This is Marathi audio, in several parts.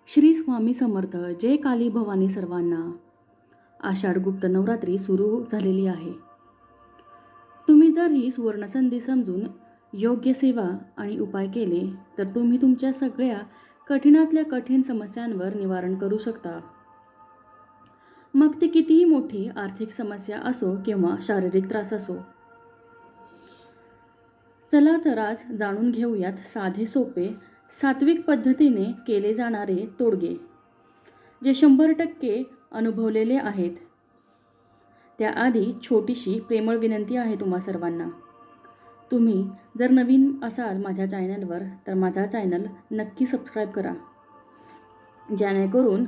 श्री स्वामी समर्थ. जय काली भवानी सर्वांना. आषाढ गुप्त नवरात्री सुरू झालेली आहे. तुम्ही जर ही सुवर्णसंधी समजून योग्य सेवा आणि उपाय केले तर तुम्ही तुमच्या सगळ्या कठीणातल्या कठीण समस्यांवर निवारण करू शकता. मग ती कितीही मोठी आर्थिक समस्या असो किंवा शारीरिक त्रास असो. चला तर आज जाणून घेऊयात साधे सोपे सात्विक पद्धतीने केले जाणारे तोडगे, जे 100% अनुभवलेले आहेत. त्याआधी छोटीशी प्रेमळ विनंती आहे तुम्हा सर्वांना. तुम्ही जर नवीन असाल माझ्या चॅनलवर तर माझा चॅनल नक्की सबस्क्राईब करा, जेणेकरून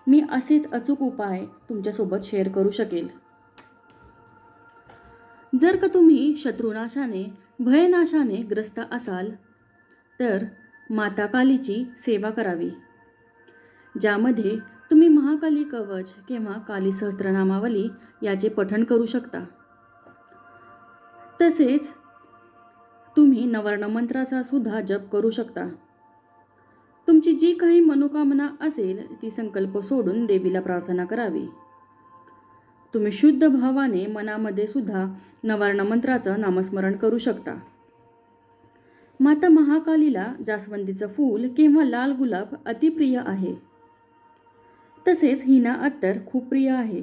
मी असेच अचूक उपाय तुमच्यासोबत शेअर करू शकेल. जर का तुम्ही शत्रुनाशाने भयनाशाने ग्रस्त असाल तर माता कालीची सेवा करावी, ज्यामध्ये तुम्ही महाकाली कवच किंवा काली सहस्त्रनामावली याचे पठण करू शकता. तसेच तुम्ही नवर्ण मंत्राचा सुद्धा जप करू शकता. तुमची जी काही मनोकामना असेल ती संकल्प सोडून देवीला प्रार्थना करावी. तुम्ही शुद्ध भावाने मनामध्ये सुद्धा नवर्ण मंत्राचं नामस्मरण करू शकता. माता महाकालीला जास्वंदीचं फूल किंवा लाल गुलाब अतिप्रिय आहे. तसेच हिना अत्तर खूप प्रिय आहे.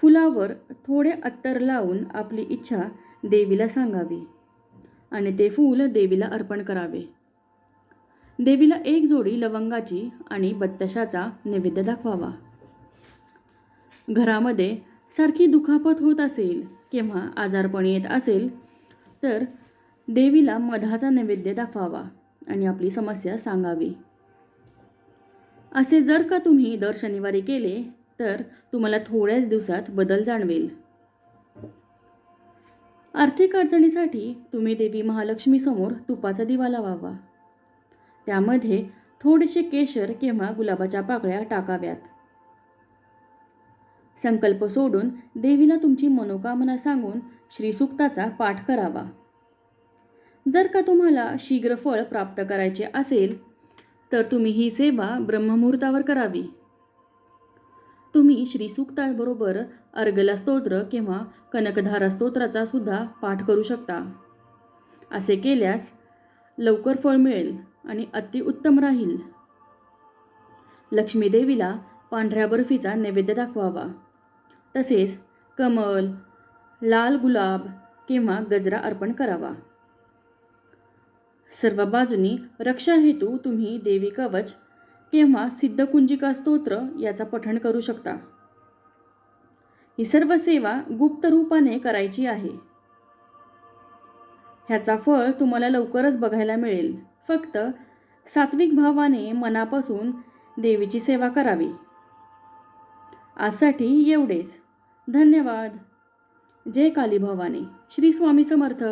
फुलावर थोडे अत्तर लावून आपली इच्छा देवीला सांगावी आणि ते फूल देवीला अर्पण करावे. देवीला एक जोडी लवंगाची आणि बत्ताशाचा नैवेद्य दाखवावा. घरामध्ये सारखी दुखापत होत असेल किंवा आजारपण येत असेल तर देवीला मधाचा नैवेद्य दाखवावा आणि आपली समस्या सांगावी. असे जर का तुम्ही दर शनिवारी केले तर तुम्हाला थोड्याच दिवसात बदल जाणवेल. आर्थिक अडचणीसाठी तुम्ही देवी महालक्ष्मीसमोर तुपाचा दिवा लावावा. त्यामध्ये थोडेसे केशर किंवा गुलाबाच्या पाकळ्या टाकाव्यात. संकल्प सोडून देवीला तुमची मनोकामना सांगून श्रीसूक्ताचा पाठ करावा. जर का तुम्हाला शीघ्र फळ प्राप्त करायचे असेल तर तुम्ही ही सेवा ब्रह्ममुहूर्तावर करावी. तुम्ही श्रीसूक्ताबरोबर अर्गला स्तोत्र किंवा कनकधारा स्तोत्राचा सुद्धा पाठ करू शकता. असे केल्यास लवकर फळ मिळेल आणि अतिउत्तम राहील. लक्ष्मी देवीला पांढऱ्या बर्फीचा नैवेद्य दाखवावा. तसेच कमल, लाल गुलाब किंवा गजरा अर्पण करावा. सर्व बाजूनी रक्षा हेतू तुम्ही देवी कवच किंवा सिद्धकुंजिका स्तोत्र याचा पठण करू शकता. ही सर्व सेवा गुप्त रूपाने करायची आहे. ह्याचा फळ तुम्हाला लवकरच बघायला मिळेल. फक्त सात्विक भावाने मनापासून देवीची सेवा करावी. आजसाठी एवढेच. धन्यवाद. जय काली भवानी. श्री स्वामी समर्थ.